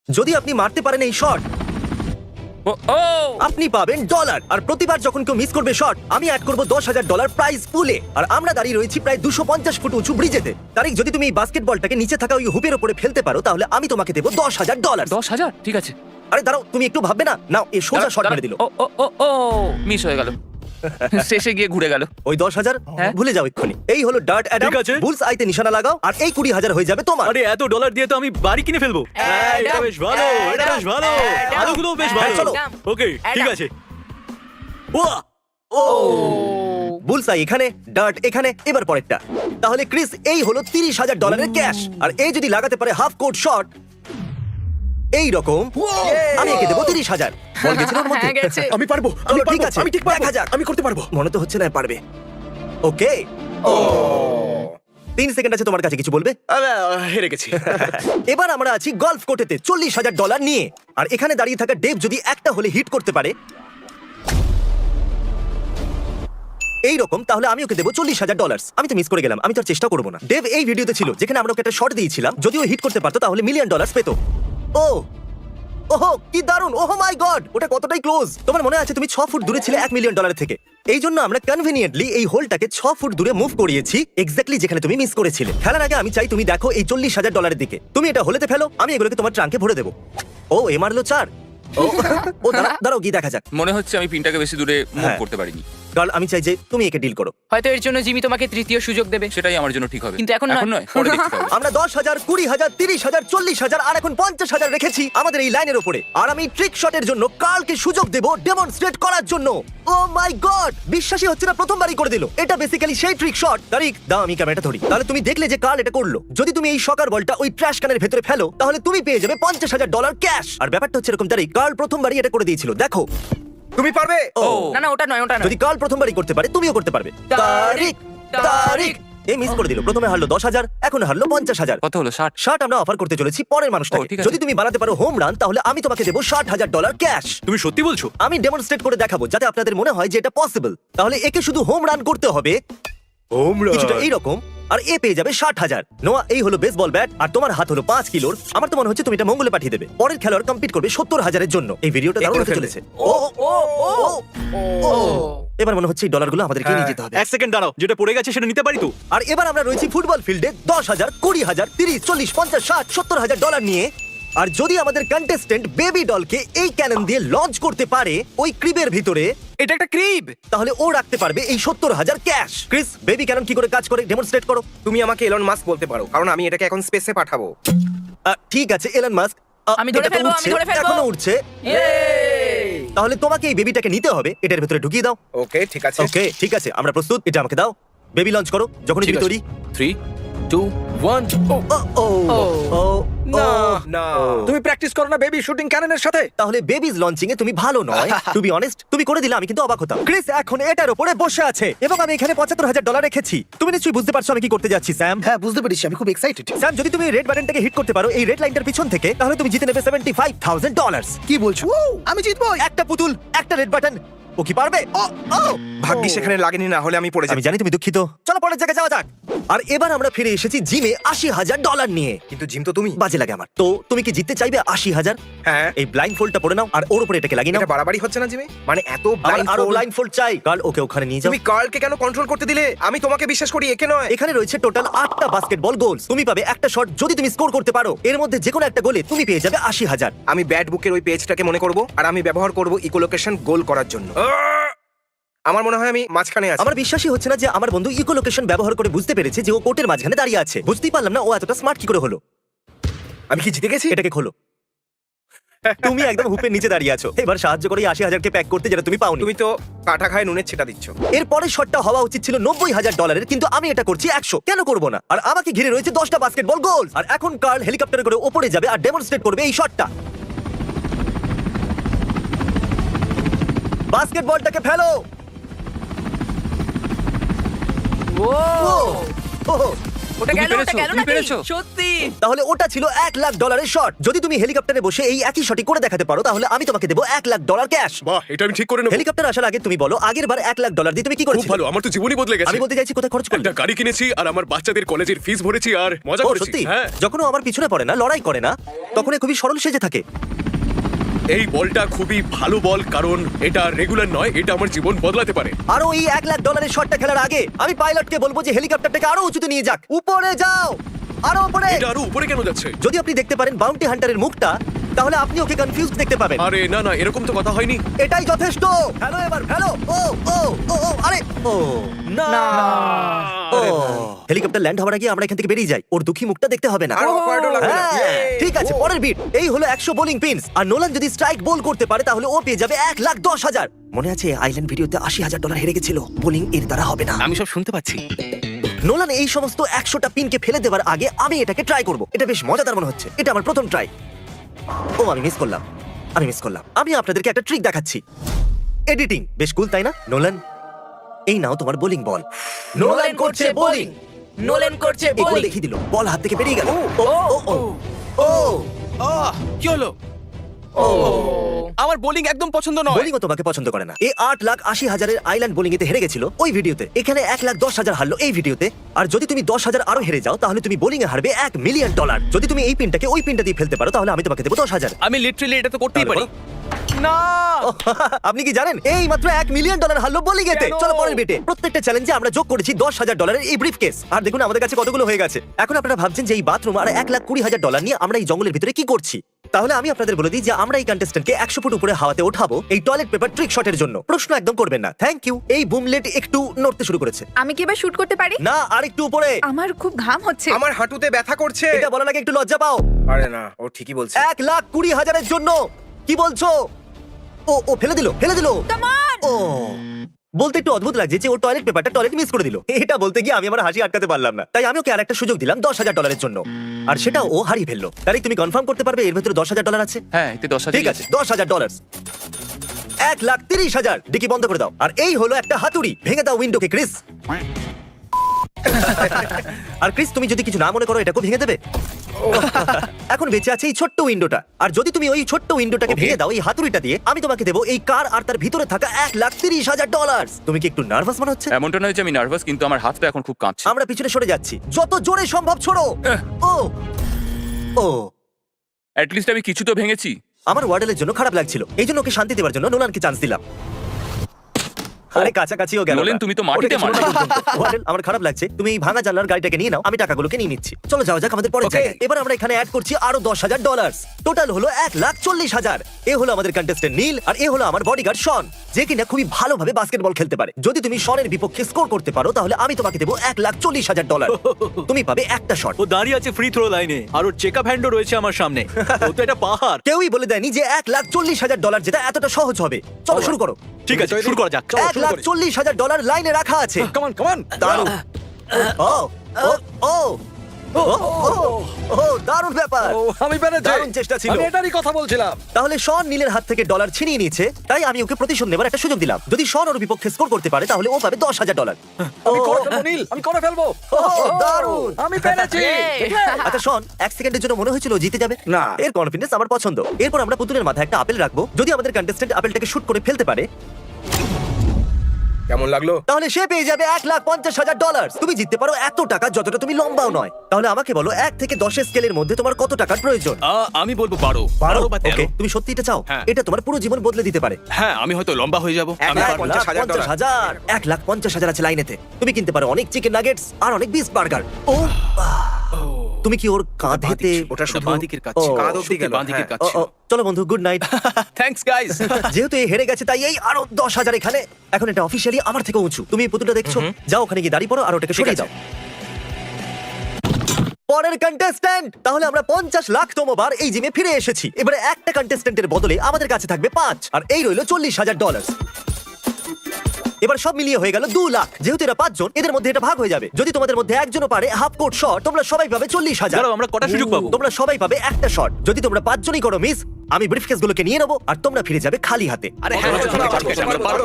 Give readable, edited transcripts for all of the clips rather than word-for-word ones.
যদি আপনি মারতে পারেন এই শট, ও ও আপনি পাবেন ডলার। আর প্রতিবার যখন কেউ মিস করবে শট, আমি অ্যাড করবো $10,000 প্রাইজ পুলে। আর আমরা দাঁড়িয়ে রয়েছি প্রায় 250 ফুট উঁচু ব্রিজেতে। তারিক, যদি তুমি এই বাস্কেটবলটাকে নিচে থাকা ওই হুপের উপরে ফেলতে পারো, তাহলে আমি তোমাকে দেবো $10,000। 10,000 ঠিক আছে। আরে দাঁড়াও, তুমি একটু ভাববে না? নাও, এই সোজা শট মেরে দিল। ও ও ও ও মিস হয়ে গেল, শেষে গিয়ে ঘুরে গেল। ওই 10,000 হ্যাঁ। ভুলে যাও এক্ষুনি। এই হলো ডার্ট অ্যাডাম। ঠিক আছে। বুলস আইতে নিশানা লাগাও, আর এই 20,000 হয়ে যাবে তোমার। আরে এত ডলার দিয়ে তো আমি বাড়ি কিনে ফেলবো। এটা বেশ ভালো, এটা বেশ ভালো, আলোগুলো বেশ ভালো। চলো। ওকে ঠিক আছে। ওয়া বুলস আই এখানে, ডার্ট এখানে, এবার পরেরটা। তাহলে ক্রিস, এই হলো $30,000 ক্যাশ। আর এই যদি লাগাতে পারে হাফ কোর্ট শট এই রকম, আমি একে দেবো 30,000। বল গেছিল ওর মধ্যে? হ্যাঁ, গেছে। আমি পারবো, চলো, আমি ঠিক পারবো, আছে, আমি ঠিক পারবো, দেখা যাক। আমি করতে পারবো। মনে তো হচ্ছে না পারবে। ওকে, 3 সেকেন্ড আছে তোমার কাছে, কিছু বলবে? হেরে গেছি। এবার আমরা আছি গলফ কোর্টেতে $40,000 নিয়ে। আর এখানে দাঁড়িয়ে থাকা ডেভ যদি একটা হলে হিট করতে পারে এই রকম, তাহলে আমি ওকে দেবো $40,000। আমি তো মিস করে গেলাম, আমি তো আর চেষ্টা করবো না। ডেভ এই ভিডিওতে ছিল যেখানে আমরা ওকে একটা শট দিয়েছিলাম, যদি ও হিট করতে পারতো তাহলে $1 মিলিয়ন পেতো। ও ওহো, কি দারুণ! ওহো মাই গড, ওটা কতটাই ক্লোজ! তোমার মনে আছে তুমি 6 ফুট দূরে ছিলে $1 মিলিয়ন থেকে। এই জন্য আমরা কনভিনিয়েন্টলি এই হোলটাকে 6 ফুট দূরে মুভ করিয়েছি, এক্স্যাক্টলি যেখানে তুমি মিস করেছিলে। খেলার আগে আমি চাই তুমি দেখো এই $40,000 দিকে। তুমি এটা হলেতে ফেলো, আমি এগুলোকে তোমার ট্রাঙ্কে ভরে দেবো। ও, এ মারলো 4। ও দাঁড়াও, গিয়ে দেখা যাক। মনে হচ্ছে আমি পিনটাকে বেশি দূরে মুভ হ্যাঁ। করতে পারিনি। গার্ল, আমি চাই যে তুমি একে ডিল করো। হয়তো এর জন্য জিমি তোমাকে তৃতীয় সুযোগ দেবে। সেটাই আমার জন্য ঠিক হবে, কিন্তু এখন নয়। পরে দেখতে হবে। আমরা 10,000, 20,000, 30,000, 40,000 আর এখন 50,000 রেখেছি আমাদের এই লাইনের উপরে। আর আমি ট্রিক শটের জন্য কার্লকে সুযোগ দেব ডেমনস্ট্রেট করার জন্য। ও মাই গড, বিশ্বাসই হচ্ছে না, প্রথমবারই করে দিল। এটা বেসিক্যালি সেই ট্রিক শট। তারিক, দাও আমি ক্যামেরাটা ধরি। তাহলে তুমি দেখলে যে কার্ল এটা করলো। যদি তুমি এই সকার বলটা ওই ট্র্যাশ ক্যানের ভেতরে ফেলো, তাহলে তুমি পেয়ে যাবে $50,000 ক্যাশ। আর ব্যাপারটা হচ্ছে এরকম, তারিক, কার্ল প্রথমবারই এটা করে দিয়েছিল। দেখো তুমি পারবে। ও, না না, ওটা নয়, ওটা নয়। যদি কার্ল প্রথমবারই করতে পারে, তুমিও করতে পারবে। তারিক, তারিক, এই মিস করে দিল। প্রথমে হারলো 10,000, এখন হারলো 50,000। কত হলো? 60? শার্ট আমরা অফার করতে চলেছি পরের মানুষটাকে। ও, ঠিক আছে। যদি তুমি বানাতে পারো হোম রান, তাহলে আমি তোমাকে দেবো $60,000 ক্যাশ। তুমি সত্যি বলছো? আমি ডেমনস্ট্রেট করে দেখাবো যাতে আপনাদের মনে হয় যে এটা পসিবল। তাহলে একে শুধু হোম রান করতে হবে কিছুটা এইরকম, আর এ পেয়ে যাবে 60,000। নোয়া, এই হলো বেসবল ব্যাট, আর তোমার হাত হলো 5 কিলোর। আমার তো মনে হচ্ছে তুমি এটা মঙ্গলে পাঠিয়ে দেবে। পরের খেলোয়াড় কম্পিট করবে 70,000-এর জন্য। এই ভিডিওটা দারুণ হতে চলেছে। ও ও ও, এবার মনে হচ্ছে এই ডলারগুলো আমাদেরকে নিয়ে যেতে হবে। এক সেকেন্ড দাঁড়াও, যেটা পড়ে গেছে সেটা নিতে পারি তো? আর এবার আমরা রয়েছি ফুটবল ফিল্ডে 10,000, 20,000, 30, 40, 50, 60, $70,000 নিয়ে। আর যদি আমাদের কন্টেস্টেন্ট বেবি ডলকে এই ক্যানন দিয়ে লঞ্চ করতে পারে ওই ক্রিবের ভিতরে, এটা একটা ক্রিব। তাহলে ও রাখতে পারবে এই 70,000 ক্যাশ। ক্রিস, বেবি ক্যানন কি করে কাজ করে ডেমনস্ট্রেট করো। তুমি আমাকে এলন মাস্ক বলতে পারো, কারণ আমি এটাকে এখন স্পেসে পাঠাবো। ঠিক আছে, এলন মাস্ক। আমি ধরে ফেলবো, আমি ধরে ফেলবো। এখনো উঠছে। তাহলে তোমাকে এই বেবিটাকে নিতে হবে, এটার ভিতরে ঢুকিয়ে দাও। ওকে ঠিক আছে। ওকে, ঠিক আছে, আমরা প্রস্তুত। এটা আমাকে দাও। বেবি লঞ্চ করো যখনই তুমি তৈরি। 3, 2, 1 ও ও ও না ও, না, ও। তুমি প্র্যাকটিস করো না বেবি শুটিং ক্যাননের সাথে। তাহলে বেবিজ লঞ্চিং এ তুমি ভালো নয়। টু বি অনেস্ট, তুমি করে দিলে আমি কিন্তু অবাক হতাম। ক্রিস এখন এটার উপরে বসে আছে এবং আমি এখানে $75,000 রেখেছি। তুমি নিশ্চয়ই বুঝতে পারছো আমি কি করতে যাচ্ছি, স্যাম। হ্যাঁ, বুঝতে পেরেছি, আমি খুব এক্সাইটেড। স্যাম, যদি তুমি রেড বাটনটাকে হিট করতে পারো এই রেড লাইনটার পিছন থেকে, তাহলে তুমি জিতে নেবে $75,000। কি বলছো? আমি জিতবো। একটা পুতুল, একটা রেড বাটন। ও কি পারবে? ও ও, ভাগ্যিস সেখানে লাগেনি, না হলে আমি পড়ে আমি যাবো। জানি তুমি দুঃখিত। চলো পরের জায়গায় যাওয়া যাক। আর এবার আমরা ফিরে এসেছি জিমে $80,000 নিয়ে। কিন্তু জিম তো তুমি। বাজে লাগে আমার। তো তুমি কি জিততে চাইবে 80,000? হ্যাঁ, এই ব্লাইন্ড ফোল্ডটা পরে নাও আর ওর উপরে এটাকে লাগিয়ে নাও। এটা বাড়াবাড়ি হচ্ছে না জিমে? মানে এত আমার blind আরো fold? ব্লাইন্ড ফোল্ড চাই। কাল ওকে ওখানে নিয়ে যাও। তুমি কার্লকে কেন কন্ট্রোল করতে দিলে? আমি তোমাকে বিশ্বাস করি, একে নয়। এখানে রয়েছে টোটাল 8টা বাস্কেটবল গোলস। তুমি পাবে একটা শট যদি তুমি স্কোর করতে পারো। এর মধ্যে যে কোনো একটা গোলে তুমি পেয়ে যাবে 80,000। আমি ব্যাট বুকের ওই পেজটাকে মনে করব, আর আমি ব্যবহার করব ইকোলোকেশন গোল করার জন্য। আমার মনে হয় আমি মাঝখানে আছি। আমার বিশ্বাসই হচ্ছে না যে আমার বন্ধু ইকো লোকেশন ব্যবহার করে বুঝতে পেরেছে যে ও কোর্টের মাঝখানে দাঁড়িয়ে আছে। বুঝতেই পারলাম না ও এতটা স্মার্ট কি করে হলো। আমি কি জিতে গেছি? এটাকে খোলো। তুমি একদম হুপের নিচে দাঁড়িয়ে আছো। এবার সাহায্য করে 80,000কে প্যাক করতে, যেটা তুমি পাওনি। তুমি তো কাটা খায় নুনের ছেটা দিচ্ছ। এর পরের শটটা হওয়া উচিত ছিল $90,000, কিন্তু আমি এটা করছি 100। কেন করব না? আর আমাকে ঘিরে রয়েছে 10টা বাস্কেটবল গোল। আর এখন কার্ল হেলিকপ্টারে করে ওপরে যাবে আর ডেমনস্ট্রেট করবে এই শটটা। বাস্কেটবলটাকে ফেলো। ও ও, ওটা তুমি গেল ওটা পেরেছো, গেল তুমি নাকি পেরেছো। সত্যি তাহলে ওটা ছিল $1,00,000 শট। যদি তুমি হেলিকপ্টারে বসে এই একই শটই করে দেখাতে পারো তাহলে আমি তোমাকে দেবো $1,00,000 ক্যাশ। বাহ, এটা আমি ঠিক করে নেবো। হেলিকপ্টার আসার আগে তুমি বলো আগের বার $1,00,000 দিয়ে তুমি কি খুব করেছিলে? ভালো, আমার তো জীবনই বদলে গেছে। আমি বলতে চাইছি কোথায় খরচ করলে? একটা গাড়ি কিনেছি আর আমার বাচ্চাদের কলেজের ফিস ভরেছি আর মজা ও, করেছি। সত্যি? হ্যাঁ, যখন ও আমার পিছনে পড়ে না, লড়াই করে না, তখন এ খুবই সরল সেজে থাকে। এই বলটা খুবই ভালো বল, কারণ এটা রেগুলার নয়, এটা আমার জীবন বদলাতে পারে। আরো এই $1,00,000 শটটা খেলার আগে আমি পাইলটকে বলবো যে হেলিকপ্টারটাকে আরো উঁচুতে নিয়ে যাক। উপরে যাও, আরো উপরে। এটা আরো উপরে কেন যাচ্ছে? যদি আপনি দেখতে পারেন বাউন্টি হান্টারের মুখটা, তাহলে আপনি ওকে কনফিউজড দেখতে পাবেন। আরে না না, এরকম তো কথা হয়নি। এটাই যথেষ্ট। হ্যালো, এবার হ্যালো। ও ও ও ও, আরে ও না ও হেলিকপ্টার ল্যান্ড হওয়ার আগে আমরা এখান থেকে বেরিয়ে যাই। ওর দুঃখী মুখটা দেখতে হবে না। আর awkward ও লাগবে না। হ্যাঁ, ঠিক আছে, পরের বিট। এই হলো 100 বোলিং পিনস। আর নোলান যদি স্ট্রাইক বোল করতে পারে তাহলে ও পেয়ে যাবে 1,10,000। মনে আছে আইল্যান্ড ভিডিওতে $80,000 হেরে গেছিল? বোলিং এর দ্বারা হবে না। আমি সব শুনতে পাচ্ছি। নোলান এই সমস্ত 100টা পিনকে ফেলে দেওয়ার আগে আমি এটাকে ট্রাই করব। এটা বেশ মজাদার মনে হচ্ছে। এটা আমার প্রথম ট্রাই। ও আমি মিস করলাম। আমি আপনাদেরকে একটা ট্রিক দেখাচ্ছি। এডিটিং বেশ কুল, তাই না? নোলান, এই নাও তোমার বোলিং বল। নোলান করছে বোলিং। নোলেন করছে এই বল বোলিং দেখিয়ে দিল, বল হাত থেকে বেরিয়ে গেল। ও ও ও ও কি হলো? আমার বোলিং একদম পছন্দ নয়। বোলিংও তোমাকে পছন্দ করে না। এই 8,80,000 আইল্যান্ড বোলিং এতে হেরে গেছিল ওই ভিডিওতে। এখানে 1,10,000 হারলো এই ভিডিওতে। আর যদি তুমি 10,000 আরো হেরে যাও তাহলে তুমি বোলিং এ হারবে $1,000,000। যদি তুমি এই পিনটাকে ওই পিনটা দিয়ে ফেলতে পারো তাহলে আমি তোমাকে দেবো 10,000। আমি লিটারালি এটা তো করতেই পারি। না আপনি কি জানেন এই মাত্র $1,000,000 হারলো বোলিং এতে? কেন? চলো পরের বিটে। প্রত্যেকটা চ্যালেঞ্জে আমরা যোগ করেছি $10,000 এই ব্রিফকেস। আর দেখুন আমাদের কাছে কতগুলো হয়ে গেছে। এখন আপনারা ভাবছেন যে এই বাথরুম আর $1,20,000 নিয়ে আমরা এই জঙ্গলের ভিতরে কি করছি। তাহলে আমি আপনাদের বলে দিই যে আমরা এই কন্টেস্ট্যান্টকে 100 ফুট উপরে হাওয়াতে ওঠাবো এই টয়লেট পেপার ট্রিক শটের জন্য। প্রশ্ন একদম করবেন না। Thank you. এই বুমলেট একটু নড়তে শুরু করেছে। আমি কি এবার শুট করতে পারি? না, আর একটু উপরে। আমার খুব ঘাম হচ্ছে। আমার হাঁটুতে ব্যথা করছে। এটা বলার আগে একটু লজ্জা পাও। আরে না, ও ঠিকই বলছে। 1,20,000 জন্য কি বলছো? ও ও ফেলে দিল। Come on! ও বলতে একটু অদ্ভুত লাগছে যে ও টয়লেট পেপারটা টয়লেট মিস করে দিল। এটা বলতে গিয়ে আমি আমার হাসি আটকাতে পারলাম না। তাই আমি ওকে আরেকটা সুযোগ দিলাম $10,000 জন্য। আর সেটা ও হারিয়ে ফেললো। তাই তুমি কনফার্ম করতে পারবে এর ভিতরে $10,000 আছে? হ্যাঁ, এতে 10,000 ঠিক আছে, $10,000। 1,30,000। ডিকি বন্ধ করে দাও। আর এই হলো একটা হাতুড়ি। ভেঙে দাও উইন্ডোকে ক্রিস। আর ক্রিস, তুমি যদি কিছু না মনে করো এটাকে ভেঙে দেবে। এখন বেঁচে আছে এই ছোট্ট উইন্ডোটা। আর যদি তুমি ওই ছোট্ট উইন্ডোটাকে ভেঙে দাও এই হাতুড়িটা দিয়ে, আমি তোমাকে দেবো এই কার আর তার ভিতরে থাকা $1,30,000। তুমি কি একটু নার্ভাস মনে হচ্ছে? এমনটা নয় যে আমি নার্ভাস, কিন্তু আমার হাতটা এখন খুব কাঁপছে। আমরা পিছনে সরে যাচ্ছি। যত জোরে সম্ভব ছোড়ো। ও ও অ্যাট লিস্ট আমি কিছু তো ভেঙেছি। আমার ওয়ার্ডেলের জন্য খারাপ লাগছিল। এই জন্য ওকে শান্তি দেওয়ার জন্য নোলানকে চান্স দিলাম। আরে কাছাকাছিও গেল না। নোলান, তুমি তো মাটিতে ওটাকে ছোঁড়ো না মারলে। পর্যন্ত। ওয়ার্ডেল, আমার খারাপ লাগছে। তুমি এই ভাঙা জানলার গাড়িটাকে নিয়ে নাও, আমি টাকাগুলোকে নিয়ে নিচ্ছি। চলো যাও যাক আমাদের পরের Okay. জায়গায়। এবার আমরা এখানে অ্যাড করছি আরো $10,000। টোটাল হলো 1,40,000। এ হলো আমাদের কন্টেস্ট্যান্ট নীল আর এ হলো আমার বডিগার্ড শন, যে কিনা খুবই ভালোভাবে বাস্কেটবল খেলতে পারে। যদি তুমি শনের বিপক্ষে স্কোর করতে পারো তাহলে আমি তোমাকে দেবো $1,40,000। তুমি পাবে একটা শট। ও দাঁড়িয়ে আছে ফ্রি থ্রো লাইনে আর ওর চেকআপ হ্যান্ডও রয়েছে আমার সামনে। ও তো এটা পাহাড়। কেউই বলে দেয়নি যে $1,40,000 যেটা এতটা সহজ হবে। চলো শুরু করো। ঠিক আছে, শুরু করা যাক। $1,40,000 লাইনে রাখা আছে। কাম অন দারুণ। ও ও ও ও ও দারুণ ব্যাপার। আমি পেরেছি। দারুণ চেষ্টা ছিল। আমি এটারই কথা বলছিলাম। তাহলে শন নীলের হাত থেকে ডলার ছিনিয়ে নিয়েছে, তাই আমি ওকে প্রতিশোধ নেবার একটা সুযোগ দিলাম। যদি শন ওর বিপক্ষে স্কোর করতে পারে তাহলে ও পাবে $10,000। আমি করে ফেলবো নীল, আমি করে ফেলবো। দারুণ। আমি পেরেছি। আচ্ছা শন, 1 সেকেন্ডের জন্য মনে হয়েছিল ও জিতে যাবে। না। এর কনফিডেন্স আমার পছন্দ। এরপর আমরা পুতুলের মাথায় একটা আপেল রাখবো। যদি আমাদের কন্টেস্ট্যান্ট আপেলটাকে শুট করে ফেলতে পারে কেমন লাগলো? তাহলে সে পেয়ে যাবে $1,50,000। তুমি জিততে পারো এত টাকা যতটা তুমি লম্বাও নয়। তাহলে আমাকে বলো 1 থেকে 10 স্কেলের মধ্যে তোমার কত টাকার প্রয়োজন? আমি বলবো 12 বা 13। ওকে, তুমি সত্যি এটা চাও? হ্যাঁ। এটা তোমার পুরো জীবন বদলে দিতে পারে। হ্যাঁ, আমি হয়তো লম্বা হয়ে যাব। আমি পারবো। $1,50,000 $1,50,000 আছে লাইনেতে। তুমি কিনতে পারো অনেক চিকেন নাগেটস আর অনেক বিফ বার্গার। ও তুমি কি ওর কাঁধেতে? ওটা শুধু বাঁ দিকের কাজ ছিল। ও, কাঁধ অবধি গেল, বাঁ দিকের কাজ ও, ছিল। ও, চলো বন্ধু, গুড নাইট। Thanks guys. যেহেতু এই হেরে গেছে তাই এই আরো 10,000 এখানে। এখন এটা অফিশিয়ালি আমার থেকে উঁচু। তুমি এই পুতুলটা দেখছো? যাও ওখানে গিয়ে দাঁড়িয়ে পড়ো আর ওটাকে সরিয়ে দাও। পরের কন্টেস্ট্যান্ট। তাহলে আমরা 50 লাখতম বার এই জিমে ফিরে এসেছি। এবারে একটা কন্টেস্ট্যান্টের বদলে আমাদের কাছে থাকবে 5, আর এই রইলো $40,000। এবার সব মিলিয়ে হয়ে গেল 2 লাখ। যেহেতু এরা 5 জন, এদের মধ্যে এটা ভাগ হয়ে যাবে। যদি তোমাদের মধ্যে একজনও পারে হাফ কোর্ট শট, তোমরা সবাই পাবে 40,000। দাঁড়াও, আমরা কটা সুযোগ পাবো? তোমরা সবাই পাবে একটা শট। যদি তোমরা 5 জনই করো মিস, আমি ব্রিফকেস গুলোকে নিয়ে নেবো আর তোমরা ফিরে যাবে খালি হাতে। আরে হ্যাঁ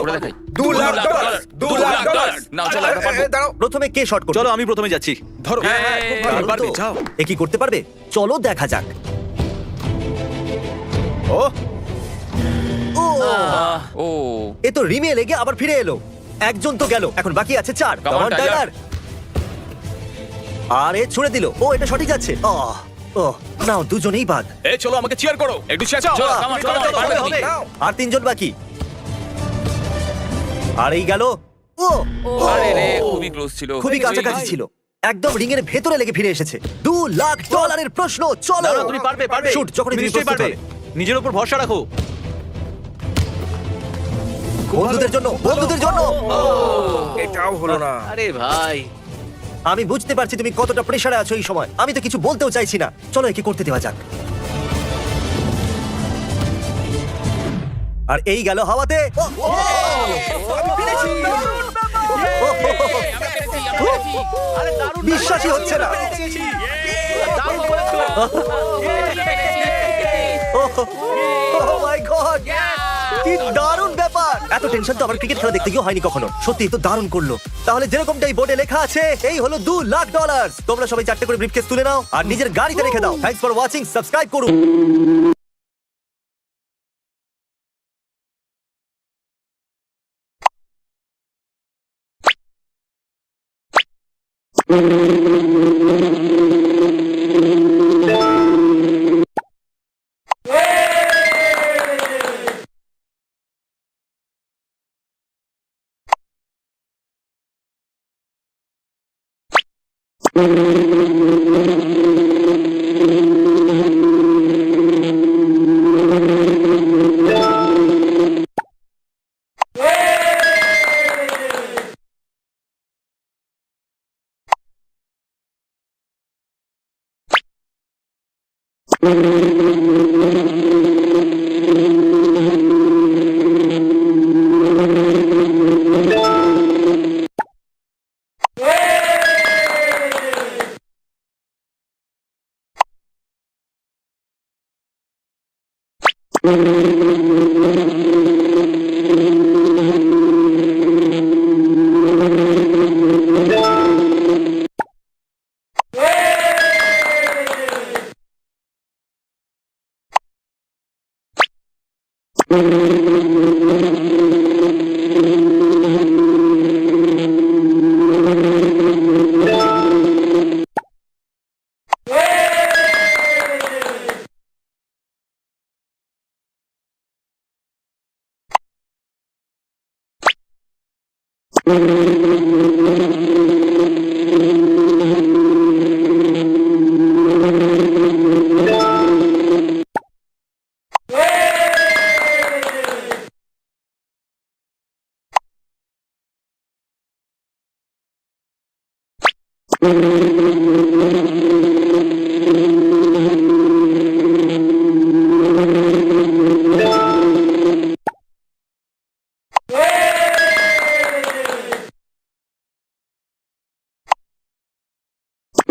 করে দেখাই। $2,00,000 নাও, চলো, আমরা পারবো। দাঁড়াও। প্রথমে কে শট করবে? চলো আমি প্রথমে যাচ্ছি। ধরো দারুণ তো। পারবে, যাও। এ কি করতে পারবে? চলো দেখা যাক। ও ও ও এ তো রিমে লেগে আবার ফিরে এলো। একজন তো গেল, এখন বাকি আছে 4। Come on, কামন টাইলার। টাইলার। আর এ ছুড়ে দিল। ও এটা সঠিক যাচ্ছে। ও নাও, দুজনেই বাদ। এই চলো আমাকে চিয়ার করো, একটু চেঁচাও। চলো, come on, come on, পারবে তুমি। হবে। আর 3 জন বাকি। আর এই গেল। ও আরে রে, খুবই ক্লোজ ছিল। খুবই কাছাকাছি ছিল, একদম রিং এর ভেতরে লেগে ফিরে এসেছে। $2,00,000 প্রশ্ন, চলো। দাঁড়াও, তুমি পারবে পারবে। শুট, যখনই তুমি নিশ্চয়ই প্রস্তুত পারবে। হবে। নিজের উপর ভরসা রাখো। বন্ধুদের জন্য, বন্ধুদের জন্য। এটাও হলো না। আরে ভাই, আমি বুঝতে পারছি তুমি কতটা প্রেসারে আছো এই সময়। আমি তো কিছু বলতেও চাইছি না। চলো একে করতে দেওয়া যাক। আর এই গেল হাওয়াতে। আমি পেরেছি। বিশ্বাসই হচ্ছে না। Oh my God! কি দারুণ ব্যাপার! এত টেনশন তো আমার ক্রিকেট খেলা দেখতে গিয়ে হয়নি কখনো। সত্যি তো দারুণ করলো। তাহলে যেরকমটাই বোর্ডে লেখা আছে, এই হলো $2,00,000। তোমরা সবাই 4টে করে ব্রিফকেস তুলে নাও আর নিজের গাড়িতে রেখে দাও। থ্যাঙ্কস ফর ওয়াচিং, সাবস্ক্রাইব করুন।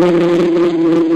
Thank you.